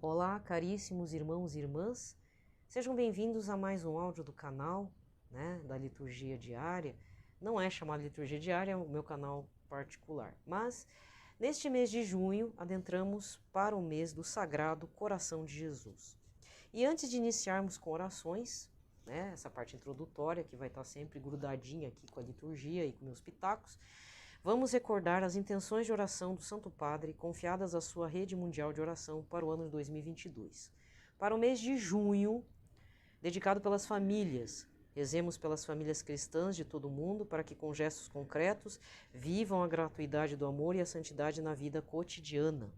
Olá, caríssimos irmãos e irmãs, sejam bem-vindos a mais um áudio do canal, da liturgia diária. Não é chamado liturgia diária, é o meu canal particular, mas neste mês de junho adentramos para o mês do Sagrado Coração de Jesus. E antes de iniciarmos com orações, essa parte introdutória que vai estar sempre grudadinha aqui com a liturgia e com meus pitacos, vamos recordar as intenções de oração do Santo Padre confiadas à sua rede mundial de oração para o ano de 2022. Para o mês de junho, dedicado pelas famílias, rezemos pelas famílias cristãs de todo o mundo para que com gestos concretos vivam a gratuidade do amor e a santidade na vida cotidiana.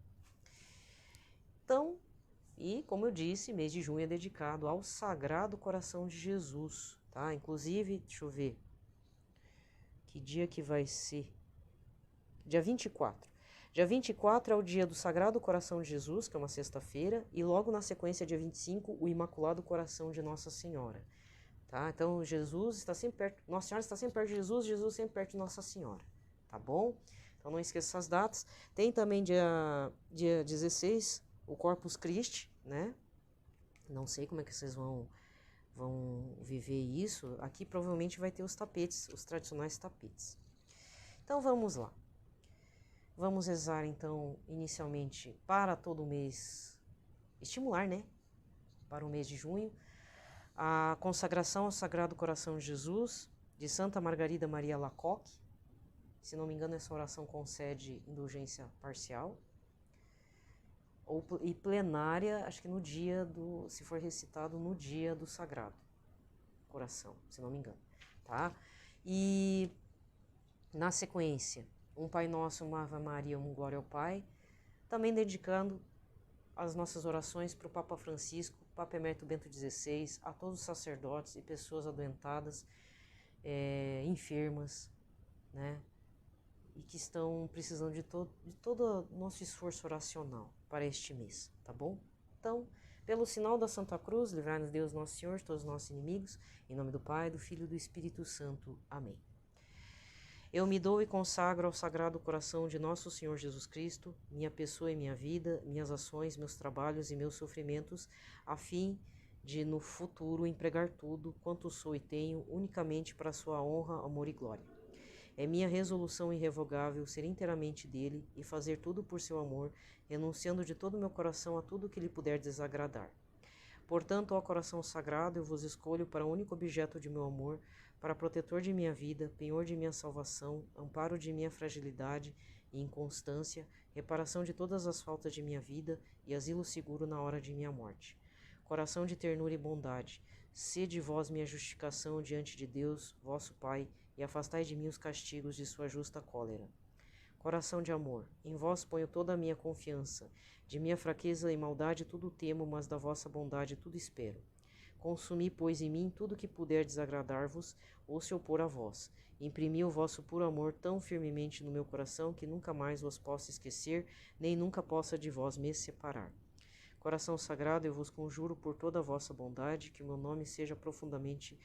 Então, como eu disse, mês de junho é dedicado ao Sagrado Coração de Jesus, tá? Inclusive, deixa eu ver que dia que vai ser. Dia 24. Dia 24 é o dia do Sagrado Coração de Jesus, que é uma sexta-feira, e logo na sequência, dia 25, o Imaculado Coração de Nossa Senhora. Tá? Então, Jesus está sempre perto, Nossa Senhora está sempre perto de Jesus, Jesus sempre perto de Nossa Senhora. Tá bom? Então, não esqueça essas datas. Tem também dia 16, o Corpus Christi, né? Não sei como é que vocês vão viver isso. Aqui provavelmente vai ter os tapetes, os tradicionais tapetes. Então, vamos lá. Vamos rezar, então, inicialmente para todo o mês, estimular, para o mês de junho, a consagração ao Sagrado Coração de Jesus, de Santa Margarida Maria Alacoque. Se não me engano, essa oração concede indulgência parcial. E plenária, acho que no dia se for recitado no dia do Sagrado Coração, se não me engano, tá? E na sequência, um Pai Nosso, uma Ave Maria, um Glória ao Pai, também dedicando as nossas orações para o Papa Francisco, Papa Emérito Bento XVI, a todos os sacerdotes e pessoas adoentadas, enfermas, e que estão precisando de todo o nosso esforço oracional para este mês, tá bom? Então, pelo sinal da Santa Cruz, livrai-nos Deus Nosso Senhor de todos os nossos inimigos, em nome do Pai, do Filho e do Espírito Santo. Amém. Eu me dou e consagro ao Sagrado Coração de Nosso Senhor Jesus Cristo, minha pessoa e minha vida, minhas ações, meus trabalhos e meus sofrimentos, a fim de no futuro empregar tudo quanto sou e tenho unicamente para a sua honra, amor e glória. É minha resolução irrevogável ser inteiramente dele e fazer tudo por seu amor, renunciando de todo o meu coração a tudo que lhe puder desagradar. Portanto, ó coração sagrado, eu vos escolho para único objeto de meu amor, para protetor de minha vida, penhor de minha salvação, amparo de minha fragilidade e inconstância, reparação de todas as faltas de minha vida e asilo seguro na hora de minha morte. Coração de ternura e bondade, sede vós minha justificação diante de Deus, vosso Pai, e afastai de mim os castigos de sua justa cólera. Coração de amor, em vós ponho toda a minha confiança, de minha fraqueza e maldade tudo temo, mas da vossa bondade tudo espero. Consumi, pois, em mim tudo que puder desagradar-vos ou se opor a vós. Imprimi o vosso puro amor tão firmemente no meu coração que nunca mais vos possa esquecer, nem nunca possa de vós me separar. Coração sagrado, eu vos conjuro por toda a vossa bondade que o meu nome seja profundamente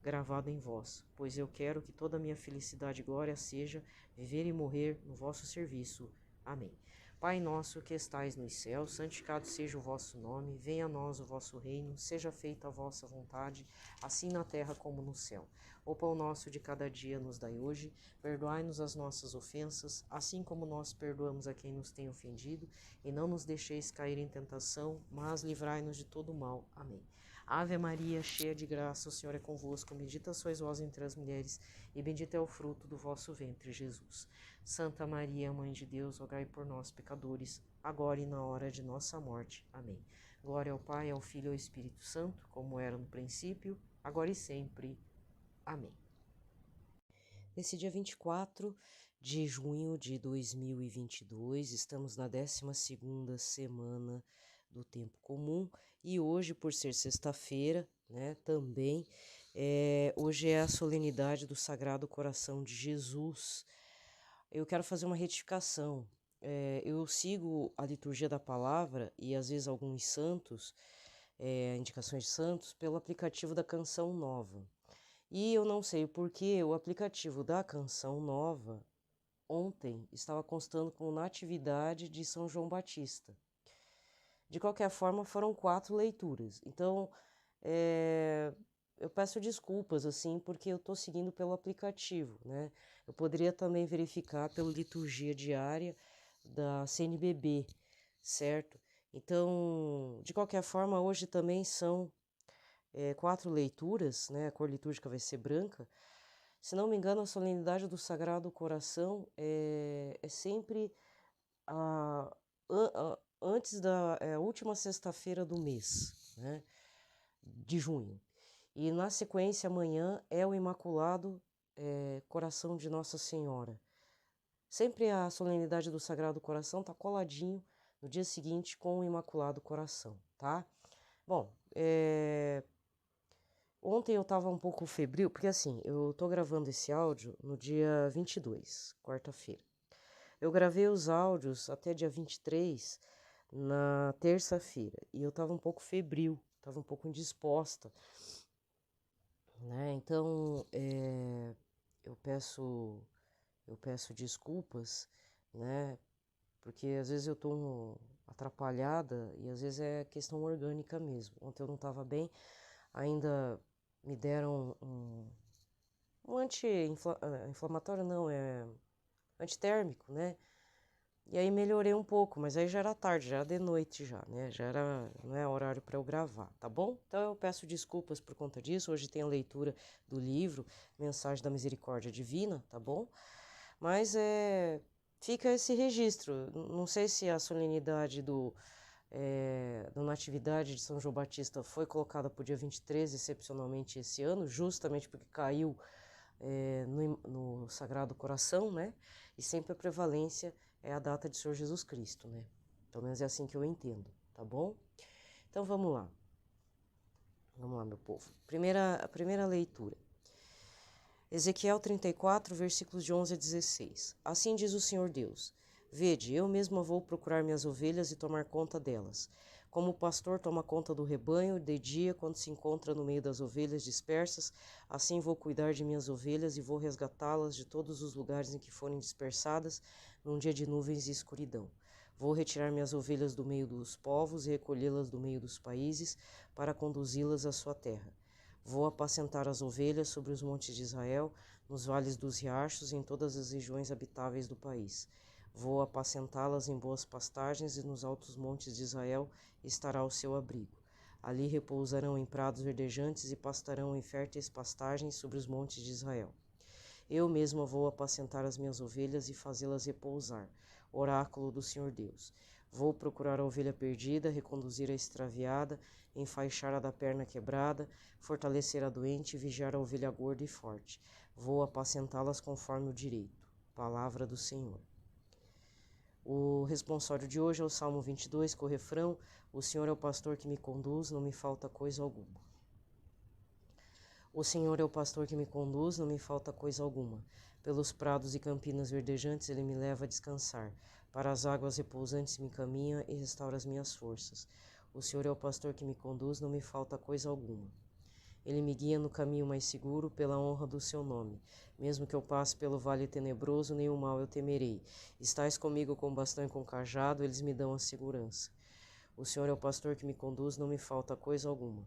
gravado em vós, pois eu quero que toda a minha felicidade e glória seja viver e morrer no vosso serviço. Amém. Pai nosso que estais nos céus, santificado seja o vosso nome, venha a nós o vosso reino, seja feita a vossa vontade, assim na terra como no céu. O pão nosso de cada dia nos dai hoje, perdoai-nos as nossas ofensas, assim como nós perdoamos a quem nos tem ofendido, e não nos deixeis cair em tentação, mas livrai-nos de todo o mal. Amém. Ave Maria, cheia de graça, o Senhor é convosco, bendita sois vós entre as mulheres, e bendito é o fruto do vosso ventre, Jesus. Santa Maria, Mãe de Deus, rogai por nós, pecadores, agora e na hora de nossa morte. Amém. Glória ao Pai, ao Filho e ao Espírito Santo, como era no princípio, agora e sempre. Amém. Nesse dia 24 de junho de 2022, estamos na 12ª semana do tempo comum e hoje, por ser sexta-feira, também, hoje é a solenidade do Sagrado Coração de Jesus. Eu quero fazer uma retificação. Eu sigo a liturgia da palavra e às vezes alguns santos, indicações de santos, pelo aplicativo da Canção Nova. E eu não sei porque o aplicativo da Canção Nova ontem estava constando com Natividade de São João Batista. De qualquer forma, foram 4 leituras. Então, eu peço desculpas, assim, porque eu estou seguindo pelo aplicativo, né? Eu poderia também verificar pela liturgia diária da CNBB, certo? Então, de qualquer forma, hoje também são 4 leituras, né? A cor litúrgica vai ser branca. Se não me engano, a solenidade do Sagrado Coração é sempre antes da última sexta-feira do mês, né? De junho. E na sequência, amanhã é o Imaculado Coração de Nossa Senhora. Sempre a solenidade do Sagrado Coração está coladinho no dia seguinte com o Imaculado Coração, tá? Bom, ontem eu estava um pouco febril, porque assim, eu tô gravando esse áudio no dia 22, quarta-feira. Eu gravei os áudios até dia 23, na terça-feira, e eu estava um pouco febril, estava um pouco indisposta, né? Então, eu peço desculpas, né? Porque às vezes eu tô atrapalhada e às vezes é questão orgânica mesmo. Ontem eu não estava bem, ainda me deram um anti-inflamatório, não, antitérmico, né? E aí melhorei um pouco, mas aí já era tarde, já era de noite já, né? Já era, não é horário para eu gravar, tá bom? Então eu peço desculpas por conta disso. Hoje tem a leitura do livro Mensagem da Misericórdia Divina, tá bom? Mas fica esse registro. Não sei se a solenidade da Natividade de São João Batista foi colocada para o dia 23, excepcionalmente esse ano, justamente porque caiu no Sagrado Coração, né? E sempre a prevalência é a data de Senhor Jesus Cristo, né? Pelo menos é assim que eu entendo, tá bom? Então vamos lá. Vamos lá, meu povo. A primeira leitura. Ezequiel 34, versículos de 11 a 16. Assim diz o Senhor Deus: Vede, eu mesma vou procurar minhas ovelhas e tomar conta delas. Como o pastor toma conta do rebanho de dia, quando se encontra no meio das ovelhas dispersas, assim vou cuidar de minhas ovelhas e vou resgatá-las de todos os lugares em que forem dispersadas, num dia de nuvens e escuridão. Vou retirar minhas ovelhas do meio dos povos e recolhê-las do meio dos países, para conduzi-las à sua terra. Vou apacentar as ovelhas sobre os montes de Israel, nos vales dos riachos e em todas as regiões habitáveis do país. Vou apacentá-las em boas pastagens e nos altos montes de Israel estará o seu abrigo. Ali repousarão em prados verdejantes e pastarão em férteis pastagens sobre os montes de Israel. Eu mesma vou apacentar as minhas ovelhas e fazê-las repousar. Oráculo do Senhor Deus. Vou procurar a ovelha perdida, reconduzir a extraviada, enfaixar a da perna quebrada, fortalecer a doente e vigiar a ovelha gorda e forte. Vou apacentá-las conforme o direito. Palavra do Senhor. O responsório de hoje é o Salmo 22, com o refrão: O Senhor é o pastor que me conduz, não me falta coisa alguma. O Senhor é o pastor que me conduz, não me falta coisa alguma. Pelos prados e campinas verdejantes ele me leva a descansar. Para as águas repousantes me caminha e restaura as minhas forças. O Senhor é o pastor que me conduz, não me falta coisa alguma. Ele me guia no caminho mais seguro, pela honra do seu nome. Mesmo que eu passe pelo vale tenebroso, nenhum mal eu temerei. Estais comigo com bastão e com cajado, eles me dão a segurança. O Senhor é o pastor que me conduz, não me falta coisa alguma.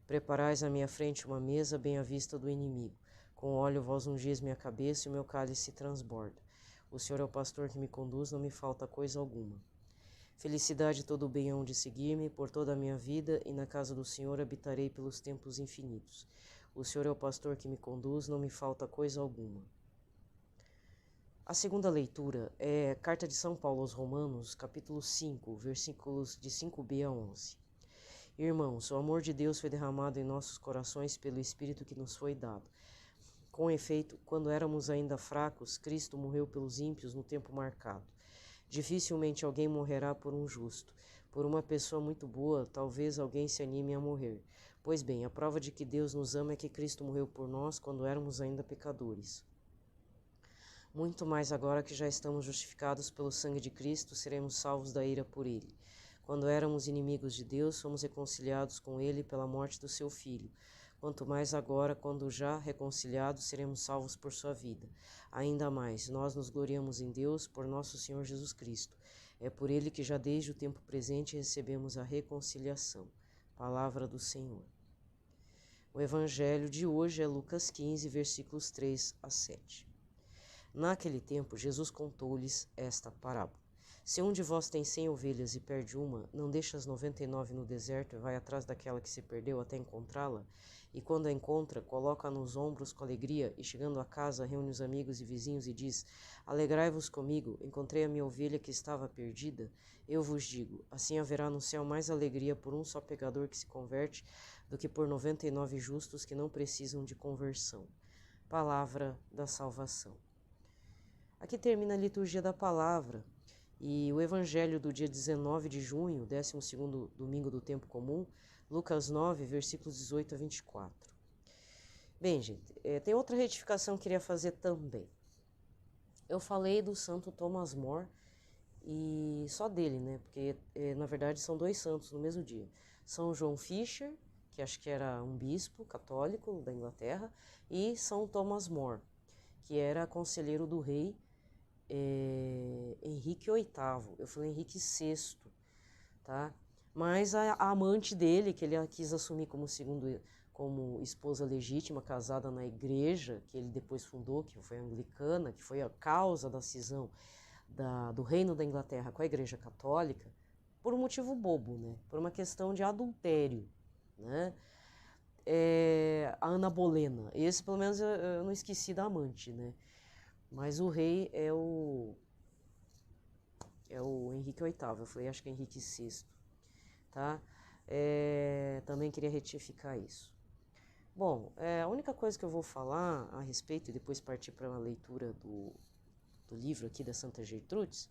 Preparais à minha frente uma mesa bem à vista do inimigo. Com óleo vós ungis minha cabeça e o meu cálice transborda. O Senhor é o pastor que me conduz, não me falta coisa alguma. Felicidade e todo o bem hão de seguir-me por toda a minha vida, e na casa do Senhor habitarei pelos tempos infinitos. O Senhor é o pastor que me conduz, não me falta coisa alguma. A segunda leitura é a Carta de São Paulo aos Romanos, capítulo 5, versículos de 5b a 11. Irmãos, o amor de Deus foi derramado em nossos corações pelo Espírito que nos foi dado. Com efeito, quando éramos ainda fracos, Cristo morreu pelos ímpios no tempo marcado. Dificilmente alguém morrerá por um justo. Por uma pessoa muito boa, talvez alguém se anime a morrer. Pois bem, a prova de que Deus nos ama é que Cristo morreu por nós quando éramos ainda pecadores. Muito mais agora que já estamos justificados pelo sangue de Cristo, seremos salvos da ira por ele. Quando éramos inimigos de Deus, fomos reconciliados com ele pela morte do seu Filho. Quanto mais agora, quando já reconciliados, seremos salvos por sua vida. Ainda mais, nós nos gloriamos em Deus por nosso Senhor Jesus Cristo. É por ele que já desde o tempo presente recebemos a reconciliação. Palavra do Senhor. O evangelho de hoje é Lucas 15, versículos 3 a 7. Naquele tempo, Jesus contou-lhes esta parábola. Se um de vós tem 100 ovelhas e perde uma, não deixa as 99 no deserto e vai atrás daquela que se perdeu até encontrá-la? E quando a encontra, coloca-a nos ombros com alegria e, chegando a casa, reúne os amigos e vizinhos e diz: Alegrai-vos comigo, encontrei a minha ovelha que estava perdida. Eu vos digo, assim haverá no céu mais alegria por um só pecador que se converte do que por 99 justos que não precisam de conversão. Palavra da salvação. Aqui termina a liturgia da palavra e o evangelho do dia 19 de junho, 12º domingo do tempo comum, Lucas 9, versículos 18 a 24. Bem, gente, tem outra retificação que eu queria fazer também. Eu falei do santo Thomas More e só dele, né? Porque na verdade são dois santos no mesmo dia. São João Fisher, que acho que era um bispo católico da Inglaterra, e São Thomas More, que era conselheiro do rei Henrique VIII. Eu falei Henrique VI, tá? Mas a amante dele, que ele quis assumir como esposa legítima, casada na igreja, que ele depois fundou, que foi anglicana, que foi a causa da cisão do reino da Inglaterra com a igreja católica, por um motivo bobo, né? Por uma questão de adultério, né? A Ana Bolena. Esse, pelo menos, eu não esqueci da amante, né? Mas o rei é o Henrique VIII, eu falei, acho que é Henrique VI, tá? Também queria retificar isso. Bom, a única coisa que eu vou falar a respeito, e depois partir para uma leitura do livro aqui da Santa Gertrudes,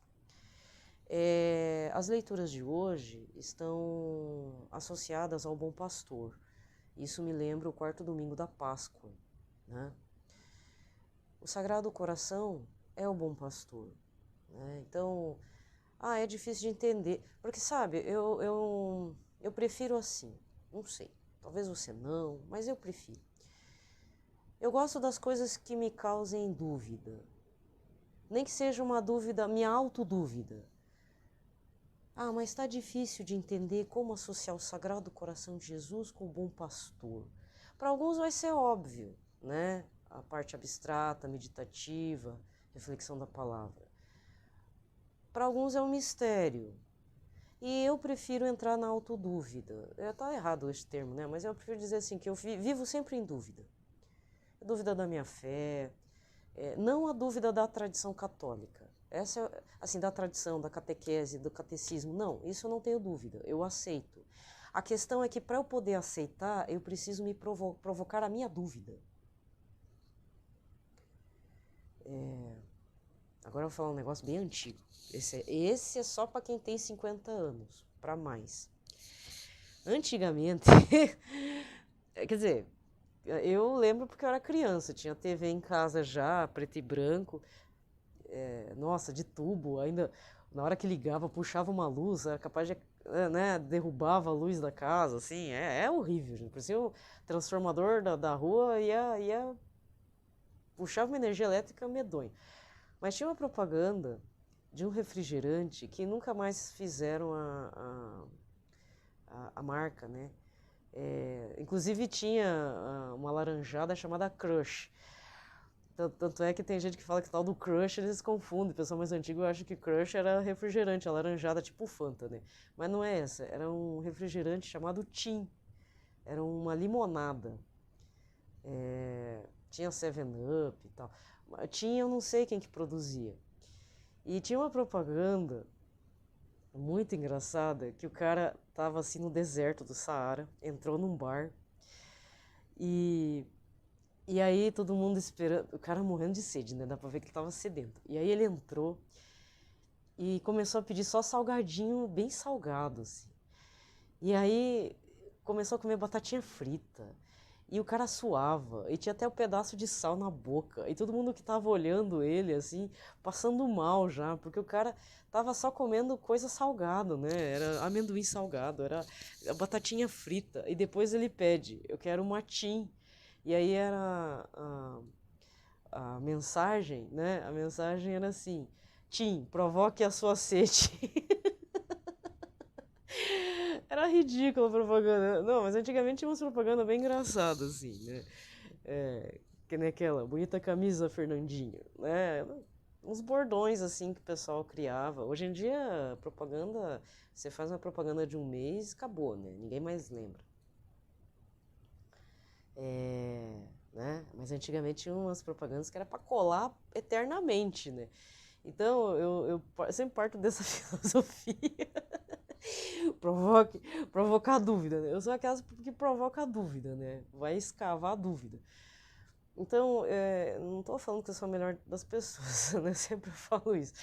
as leituras de hoje estão associadas ao Bom Pastor. Isso me lembra o quarto domingo da Páscoa, né? O Sagrado Coração é o Bom Pastor, né? Então, é difícil de entender, porque sabe, eu prefiro assim, não sei, talvez você não, mas eu prefiro. Eu gosto das coisas que me causem dúvida, nem que seja uma dúvida, minha autodúvida. Mas está difícil de entender como associar o Sagrado Coração de Jesus com o Bom Pastor. Para alguns vai ser óbvio, né? A parte abstrata, meditativa, reflexão da palavra. Para alguns é um mistério. E eu prefiro entrar na autodúvida. Está errado esse termo, né? Mas eu prefiro dizer assim, que eu vivo sempre em dúvida. A dúvida da minha fé, não a dúvida da tradição católica. Essa, assim, da tradição, da catequese, do catecismo. Não, isso eu não tenho dúvida, eu aceito. A questão é que para eu poder aceitar, eu preciso me provocar a minha dúvida. Agora eu vou falar um negócio bem antigo. Esse é só para quem tem 50 anos, para mais. Antigamente, quer dizer, eu lembro porque eu era criança, tinha TV em casa já, preto e branco, nossa, de tubo, ainda na hora que ligava, puxava uma luz, era capaz de, né, derrubava a luz da casa, assim, é horrível, gente. Por isso o transformador da rua ia puxava uma energia elétrica medonha. Mas tinha uma propaganda de um refrigerante que nunca mais fizeram a marca, né? Inclusive tinha uma laranjada chamada Crush. Tanto é que tem gente que fala que tal do Crush eles confundem. O pessoal mais antigo acha que Crush era refrigerante, a laranjada tipo Fanta, né? Mas não é essa, era um refrigerante chamado Tim. Era uma limonada. Tinha 7-Up e tal. Tinha, eu não sei quem que produzia. E tinha uma propaganda muito engraçada que o cara tava assim no deserto do Saara, entrou num bar e aí todo mundo esperando, o cara morrendo de sede, né? Dá pra ver que ele tava sedento. E aí ele entrou e começou a pedir só salgadinho, bem salgado, assim. E aí começou a comer batatinha frita. E o cara suava, e tinha até um pedaço de sal na boca. E todo mundo que tava olhando ele, assim, passando mal já, porque o cara tava só comendo coisa salgada, né? Era amendoim salgado, era batatinha frita. E depois ele pede, eu quero uma Tim. E aí era a mensagem, né? A mensagem era assim, Tim, provoque a sua sede. Era ridícula a propaganda. Não, mas antigamente tinha umas propagandas bem engraçadas, assim, né? Que nem aquela, bonita camisa, Fernandinho, né? Uns bordões, assim, que o pessoal criava. Hoje em dia, propaganda, você faz uma propaganda de um mês, acabou, né? Ninguém mais lembra. Né? Mas antigamente tinha umas propagandas que era para colar eternamente, né? Então, eu sempre parto dessa filosofia. Provocar dúvida, né? Eu sou aquelas que provoca a dúvida, né? Vai escavar a dúvida. Então, não estou falando que eu sou a melhor das pessoas, né? Eu sempre falo isso.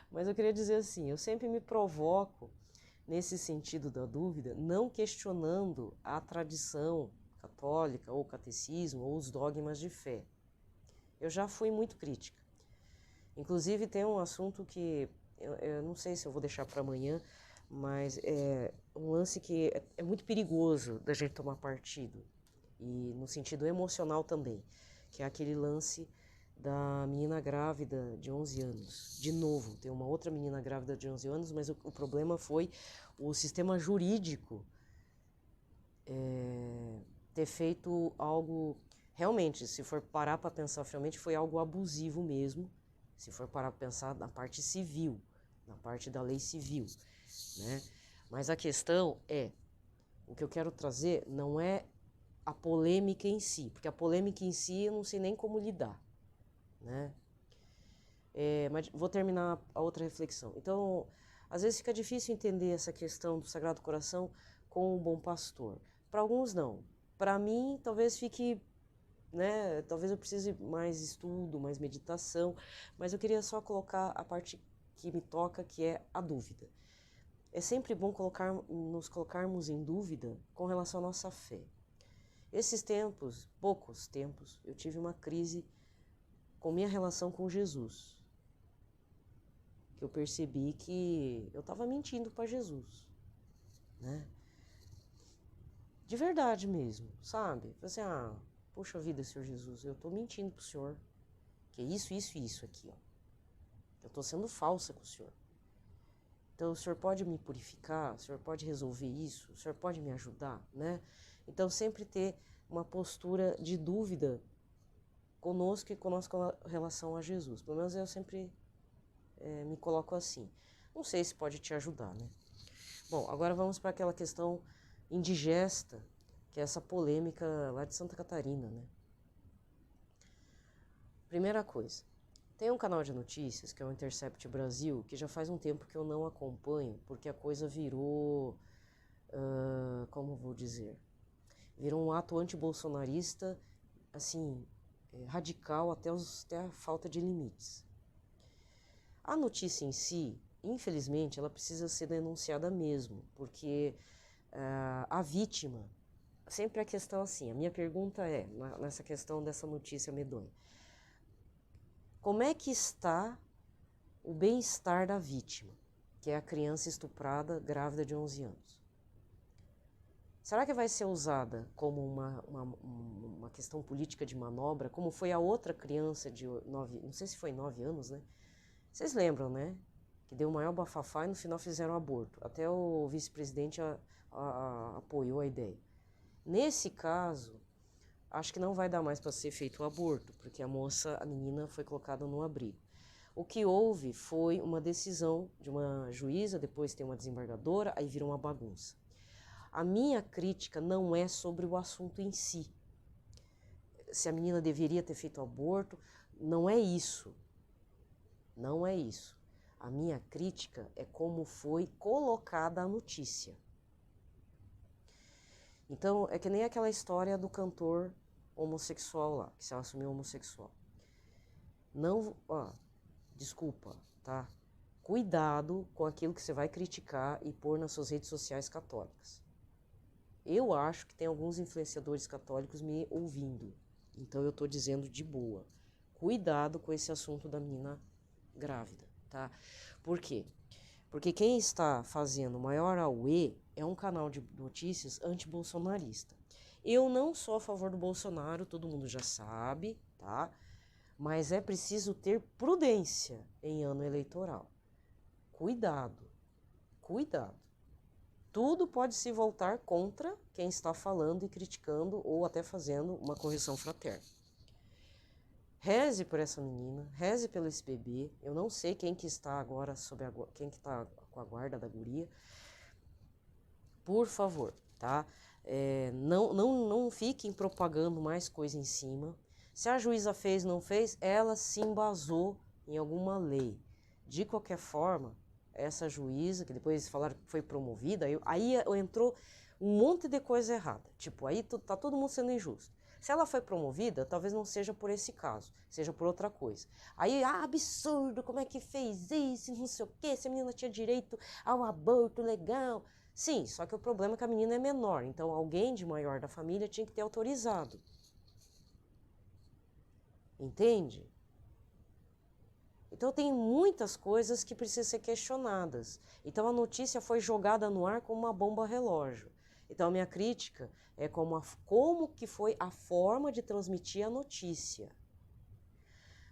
Mas eu queria dizer assim, eu sempre me provoco nesse sentido da dúvida, não questionando a tradição católica, ou o catecismo, ou os dogmas de fé. Eu já fui muito crítica. Inclusive, tem um assunto que eu não sei se eu vou deixar para amanhã, mas é um lance que é muito perigoso da gente tomar partido, e no sentido emocional também, que é aquele lance da menina grávida de 11 anos. De novo, tem uma outra menina grávida de 11 anos, mas o problema foi o sistema jurídico ter feito algo, realmente, se for parar para pensar friamente, foi algo abusivo mesmo, se for parar para pensar na parte civil, na parte da lei civil, né? Mas a questão é, o que eu quero trazer não é a polêmica em si, porque a polêmica em si eu não sei nem como lidar, né? Mas vou terminar a outra reflexão. Então, às vezes fica difícil entender essa questão do Sagrado Coração com o Bom Pastor. Para alguns não. Para mim, talvez fique, né? Talvez eu precise mais estudo, mais meditação, mas eu queria só colocar a parte que me toca, que é a dúvida. É sempre bom nos colocarmos em dúvida com relação à nossa fé. Esses tempos, poucos tempos, eu tive uma crise com minha relação com Jesus. Que eu percebi que eu estava mentindo para Jesus, né? De verdade mesmo, sabe? Assim, poxa vida, Senhor Jesus, eu estou mentindo pro Senhor. Que é isso, isso e isso aqui, ó. Eu estou sendo falsa com o Senhor. Então, o Senhor pode me purificar? O Senhor pode resolver isso? O Senhor pode me ajudar, né? Então, sempre ter uma postura de dúvida conosco e conosco com relação a Jesus. Pelo menos eu sempre me coloco assim. Não sei se pode te ajudar, né? Bom, agora vamos para aquela questão indigesta, que é essa polêmica lá de Santa Catarina, né? Primeira coisa, tem um canal de notícias, que é o Intercept Brasil, que já faz um tempo que eu não acompanho, porque a coisa virou, como vou dizer, virou um ato antibolsonarista, assim, radical até a falta de limites. A notícia em si, infelizmente, ela precisa ser denunciada mesmo, porque a vítima, sempre a questão assim, a minha pergunta é, nessa questão dessa notícia medonha, como é que está o bem-estar da vítima, que é a criança estuprada grávida de 11 anos? Será que vai ser usada como uma questão política de manobra, como foi a outra criança de 9, não sei se foi 9 anos, né? Vocês lembram, né? Que deu o maior bafafá e no final fizeram aborto. Até o vice-presidente apoiou a ideia. Nesse caso, acho que não vai dar mais para ser feito o aborto, porque a menina foi colocada no abrigo. O que houve foi uma decisão de uma juíza, depois tem uma desembargadora, aí vira uma bagunça. A minha crítica não é sobre o assunto em si. Se a menina deveria ter feito aborto, não é isso. Não é isso. A minha crítica é como foi colocada a notícia. Então, é que nem aquela história do cantor homossexual lá, que se assumiu homossexual. Não, desculpa, tá? Cuidado com aquilo que você vai criticar e pôr nas suas redes sociais católicas. Eu acho que tem alguns influenciadores católicos me ouvindo, então eu tô dizendo de boa. Cuidado com esse assunto da menina grávida, tá? Por quê? Porque quem está fazendo o maior auê é um canal de notícias anti-bolsonarista. Eu não sou a favor do Bolsonaro, todo mundo já sabe, tá? mas é preciso ter prudência em ano eleitoral. Cuidado, cuidado. Tudo pode se voltar contra quem está falando e criticando ou até fazendo uma correção fraterna. Reze por essa menina, reze pelo esse bebê. Eu não sei quem que está agora quem que está com a guarda da guria. Por favor, tá? Não fiquem propagando mais coisa em cima. Se a juíza fez, não fez, ela se embasou em alguma lei. De qualquer forma, essa juíza, que depois falaram que foi promovida, aí entrou um monte de coisa errada. Tipo, aí tá todo mundo sendo injusto. Se ela foi promovida, talvez não seja por esse caso, seja por outra coisa. Aí, absurdo, como é que fez isso, não sei o quê, se a menina tinha direito ao aborto legal. Sim, só que o problema é que a menina é menor, então alguém de maior da família tinha que ter autorizado. Entende? Então tem muitas coisas que precisam ser questionadas. Então a notícia foi jogada no ar como uma bomba relógio. Então a minha crítica é como que foi a forma de transmitir a notícia.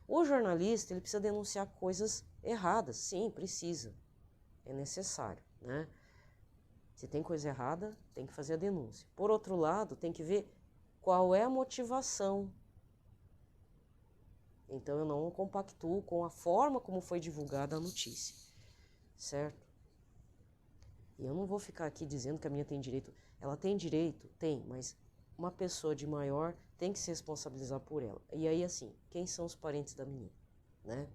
O jornalista ele precisa denunciar coisas erradas. Sim, precisa. É necessário, né? Se tem coisa errada, tem que fazer a denúncia. Por outro lado, tem que ver qual é a motivação. Então eu não compactuo com a forma como foi divulgada a notícia, certo? E eu não vou ficar aqui dizendo que a minha tem direito. Ela tem direito? Tem, mas uma pessoa de maior tem que se responsabilizar por ela. E aí, assim, quem são os parentes da menina, né?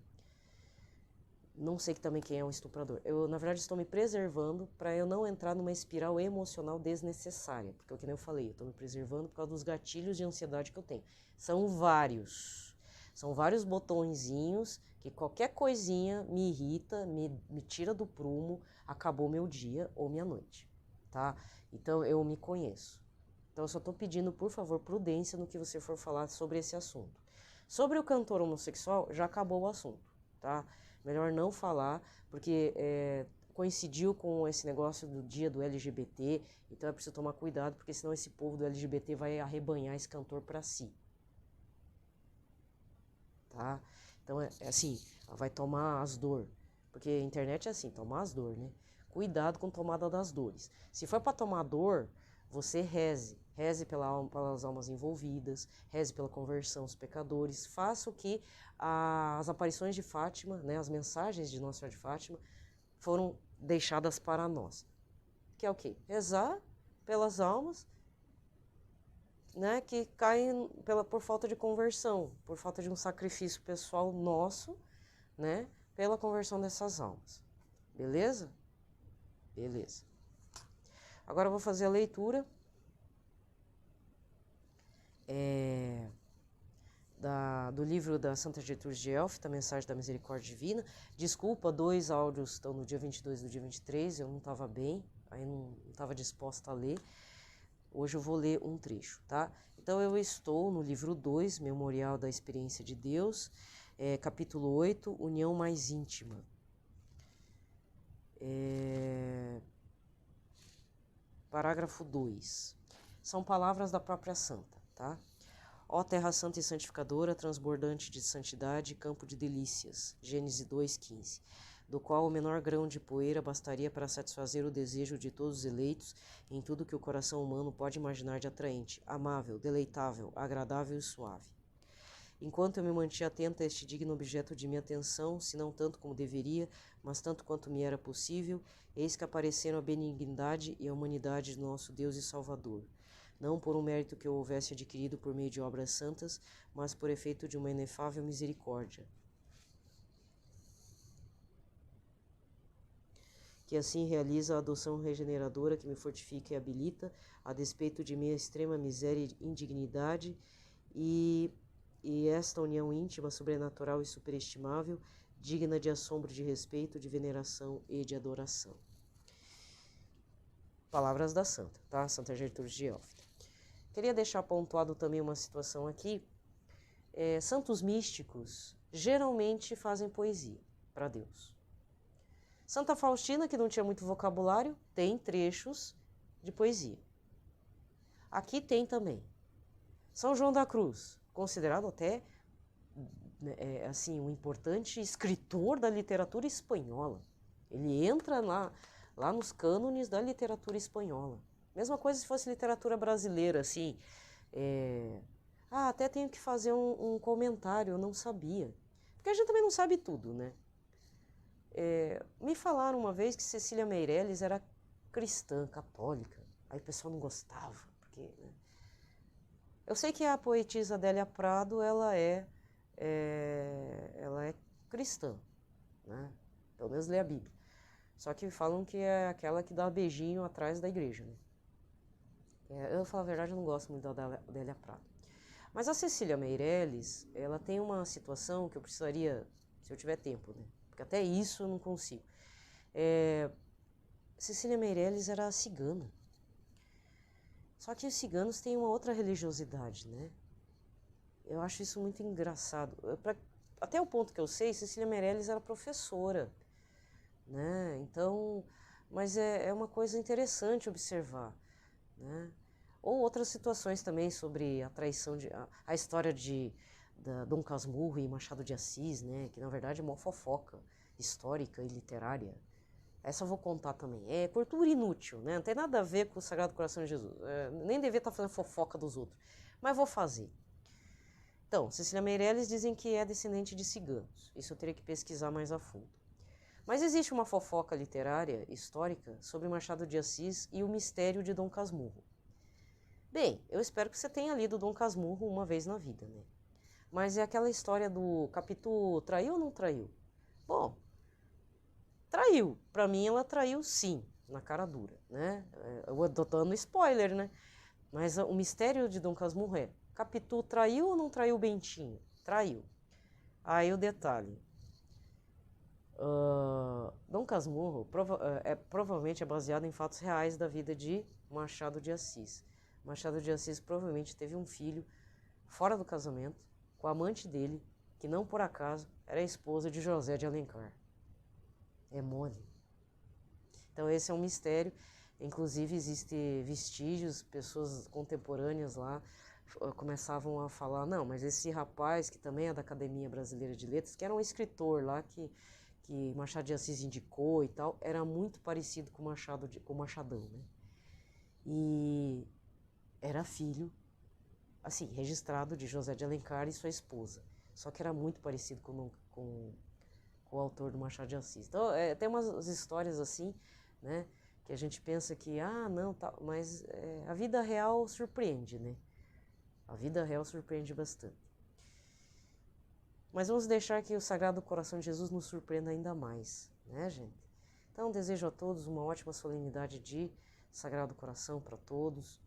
Não sei também quem é um estuprador. Eu, na verdade, estou me preservando para eu não entrar numa espiral emocional desnecessária. Porque, como eu falei, eu estou me preservando por causa dos gatilhos de ansiedade que eu tenho. São vários. São vários botõezinhos que qualquer coisinha me irrita, me tira do prumo, acabou meu dia ou minha noite, tá? Então, eu me conheço. Então, eu só estou pedindo, por favor, prudência no que você for falar sobre esse assunto. Sobre o cantor homossexual, já acabou o assunto, tá? Melhor não falar, porque coincidiu com esse negócio do dia do LGBT, então é preciso tomar cuidado, porque senão esse povo do LGBT vai arrebanhar esse cantor para si. Tá? Então é assim, vai tomar as dores, porque a internet é assim, tomar as dores, né? Cuidado com tomada das dores. Se for para tomar dor, você reze pelas almas envolvidas, reze pela conversão dos pecadores, faça o que as aparições de Fátima, né, as mensagens de Nossa Senhora de Fátima foram deixadas para nós. Que é o quê? Rezar pelas almas, né, que caem por falta de conversão, por falta de um sacrifício pessoal nosso, né, pela conversão dessas almas. Beleza? Beleza. Agora eu vou fazer a leitura do livro da Santa Gertrudes de Elf, da Mensagem da Misericórdia Divina. Desculpa, 2 áudios estão no dia 22 e no dia 23, eu não estava bem, aí não estava disposta a ler. Hoje eu vou ler um trecho, tá? Então eu estou no livro 2, Memorial da Experiência de Deus, capítulo 8, União Mais Íntima. Parágrafo 2. São palavras da própria santa, tá? Ó terra santa e santificadora, transbordante de santidade, campo de delícias, Gênesis 2,15, do qual o menor grão de poeira bastaria para satisfazer o desejo de todos os eleitos em tudo que o coração humano pode imaginar de atraente, amável, deleitável, agradável e suave. Enquanto eu me mantinha atenta a este digno objeto de minha atenção, se não tanto como deveria, mas tanto quanto me era possível, eis que apareceram a benignidade e a humanidade do nosso Deus e Salvador. Não por um mérito que eu houvesse adquirido por meio de obras santas, mas por efeito de uma inefável misericórdia. Que assim realiza a adoção regeneradora que me fortifica e habilita, a despeito de minha extrema miséria e indignidade, e esta união íntima, sobrenatural e superestimável, digna de assombro, de respeito, de veneração e de adoração. Palavras da Santa, tá? Santa Gertrudes de Elf. Queria deixar pontuado também uma situação aqui. Santos místicos geralmente fazem poesia para Deus. Santa Faustina, que não tinha muito vocabulário, tem trechos de poesia. Aqui tem também. São João da Cruz, considerado até assim, um importante escritor da literatura espanhola. Ele entra lá nos cânones da literatura espanhola. Mesma coisa se fosse literatura brasileira, assim. Até tenho que fazer um comentário, eu não sabia. Porque a gente também não sabe tudo, né? Me falaram uma vez que Cecília Meirelles era cristã, católica. Aí o pessoal não gostava, porque... né? Eu sei que a poetisa Adélia Prado, ela é cristã, né? Pelo menos lê a Bíblia. Só que falam que é aquela que dá beijinho atrás da igreja, né? Eu, falo a verdade, eu não gosto muito da Adélia Prado. Mas a Cecília Meirelles, ela tem uma situação que eu precisaria, se eu tiver tempo, né? Porque até isso eu não consigo. Cecília Meirelles era cigana. Só que os ciganos têm uma outra religiosidade, né? Eu acho isso muito engraçado. Até o ponto que eu sei, Cecília Meirelles era professora, né? Então, mas é uma coisa interessante observar, né? Ou outras situações também sobre a traição, a história da Dom Casmurro e Machado de Assis, né? Que na verdade é uma fofoca histórica e literária. Essa eu vou contar também. É cultura inútil, né? Não tem nada a ver com o Sagrado Coração de Jesus. Nem devia estar fazendo fofoca dos outros. Mas vou fazer. Então, Cecília Meirelles dizem que é descendente de ciganos. Isso eu teria que pesquisar mais a fundo. Mas existe uma fofoca literária, histórica, sobre Machado de Assis e o mistério de Dom Casmurro. Bem, eu espero que você tenha lido Dom Casmurro uma vez na vida, né? Mas é aquela história do Capitu traiu ou não traiu? Bom, traiu. Pra mim ela traiu sim, na cara dura, né? Eu tô dando spoiler, né? Mas o mistério de Dom Casmurro é: Capitu traiu ou não traiu Bentinho? Traiu. Aí o detalhe. Dom Casmurro provavelmente é baseado em fatos reais da vida de Machado de Assis. Machado de Assis provavelmente teve um filho fora do casamento com a amante dele, que não por acaso era a esposa de José de Alencar. É mole. Então esse é um mistério. Inclusive existem vestígios, pessoas contemporâneas lá começavam a falar, não, mas esse rapaz, que também é da Academia Brasileira de Letras, que era um escritor lá que Machado de Assis indicou e tal, era muito parecido com o Machadão, né? E era filho, assim, registrado de José de Alencar e sua esposa. Só que era muito parecido com o autor do Machado de Assis. Então, tem umas histórias assim, né? Que a gente pensa que, não, tá, mas a vida real surpreende, né? A vida real surpreende bastante. Mas vamos deixar que o Sagrado Coração de Jesus nos surpreenda ainda mais, né, gente? Então, desejo a todos uma ótima solenidade de Sagrado Coração para todos.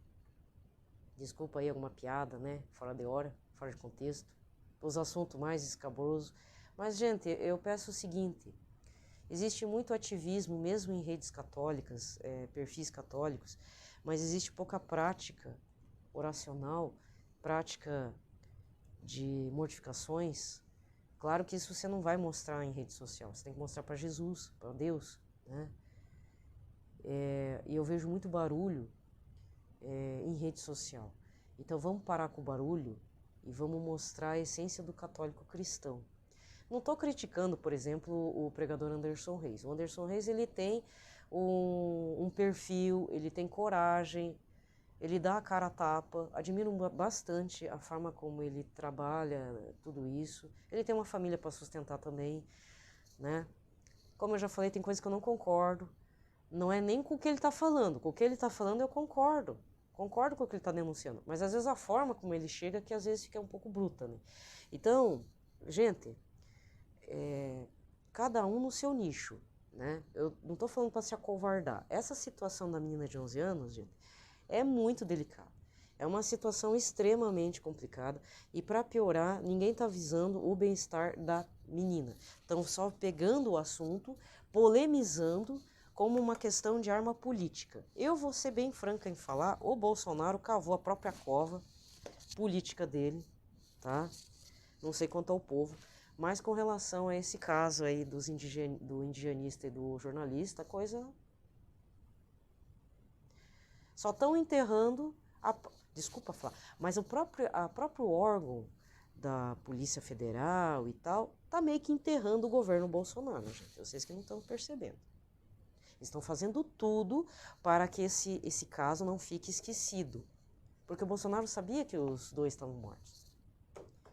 Desculpa aí alguma piada, né? Fora de hora, fora de contexto. Os assuntos mais escabrosos. Mas, gente, eu peço o seguinte. Existe muito ativismo, mesmo em redes católicas, perfis católicos, mas existe pouca prática oracional, prática de mortificações. Claro que isso você não vai mostrar em rede social, você tem que mostrar para Jesus, para Deus, né? E eu vejo muito barulho em rede social. Então vamos parar com o barulho e vamos mostrar a essência do católico cristão. Não estou criticando, por exemplo, o pregador Anderson Reis. O Anderson Reis, ele tem um perfil, ele tem coragem, ele dá a cara a tapa. Admiro bastante a forma como ele trabalha tudo isso. Ele tem uma família para sustentar também, né? Como eu já falei, tem coisas que eu não concordo. Não é nem com o que ele está falando. Com o que ele está falando eu concordo. Concordo com o que ele está denunciando. Mas às vezes a forma como ele chega que às vezes fica um pouco bruta, né? Então, gente, cada um no seu nicho, né? Eu não estou falando para se acovardar. Essa situação da menina de 11 anos, gente, é muito delicada. É uma situação extremamente complicada e, para piorar, ninguém está visando o bem-estar da menina. Estão só pegando o assunto, polemizando como uma questão de arma política. Eu vou ser bem franca em falar, o Bolsonaro cavou a própria cova política dele, tá? Não sei quanto ao povo, mas com relação a esse caso aí do indigenista e do jornalista, a coisa... Só estão enterrando, desculpa falar, mas o próprio órgão da Polícia Federal e tal, tá meio que enterrando o governo Bolsonaro, gente. Vocês que não estão percebendo. Eles estão fazendo tudo para que esse caso não fique esquecido. Porque o Bolsonaro sabia que os dois estavam mortos.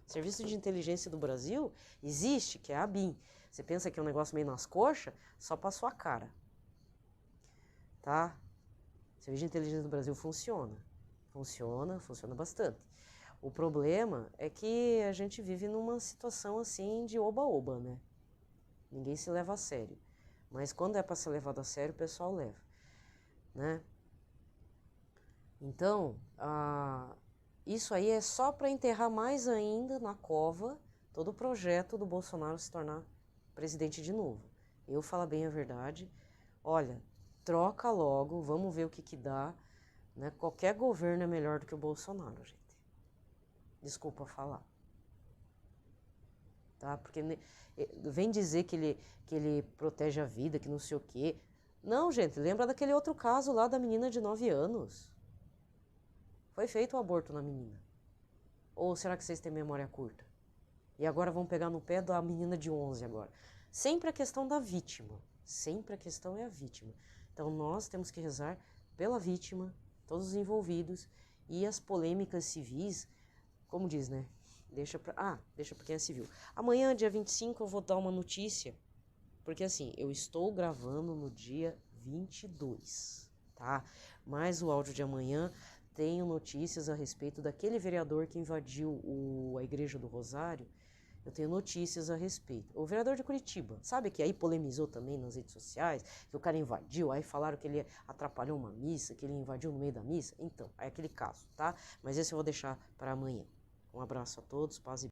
O Serviço de Inteligência do Brasil existe, que é a ABIN. Você pensa que é um negócio meio nas coxas, só passou a cara. Tá? O Serviço de Inteligência do Brasil funciona. Funciona bastante. O problema é que a gente vive numa situação assim de oba-oba, né? Ninguém se leva a sério. Mas quando é para ser levado a sério, o pessoal leva, né? Então, isso aí é só para enterrar mais ainda na cova todo o projeto do Bolsonaro se tornar presidente de novo. Eu falo bem a verdade. Olha, troca logo, vamos ver o que dá, né? Qualquer governo é melhor do que o Bolsonaro, gente. Desculpa falar. Tá? Porque vem dizer que ele protege a vida, que não sei o quê. Não, gente, lembra daquele outro caso lá da menina de 9 anos. Foi feito o aborto na menina. Ou será que vocês têm memória curta? E agora vão pegar no pé da menina de 11 agora. Sempre a questão da vítima. Sempre a questão é a vítima. Então nós temos que rezar pela vítima, todos os envolvidos, e as polêmicas civis, como diz, né? Deixa pra quem é civil. Amanhã, dia 25, eu vou dar uma notícia. Porque assim, eu estou gravando no dia 22, tá? Mas o áudio de amanhã tenho notícias a respeito daquele vereador que invadiu a Igreja do Rosário. Eu tenho notícias a respeito. O vereador de Curitiba, sabe que aí polemizou também nas redes sociais, que o cara invadiu, aí falaram que ele atrapalhou uma missa, que ele invadiu no meio da missa. Então, é aquele caso, tá? Mas esse eu vou deixar para amanhã. Um abraço a todos, paz e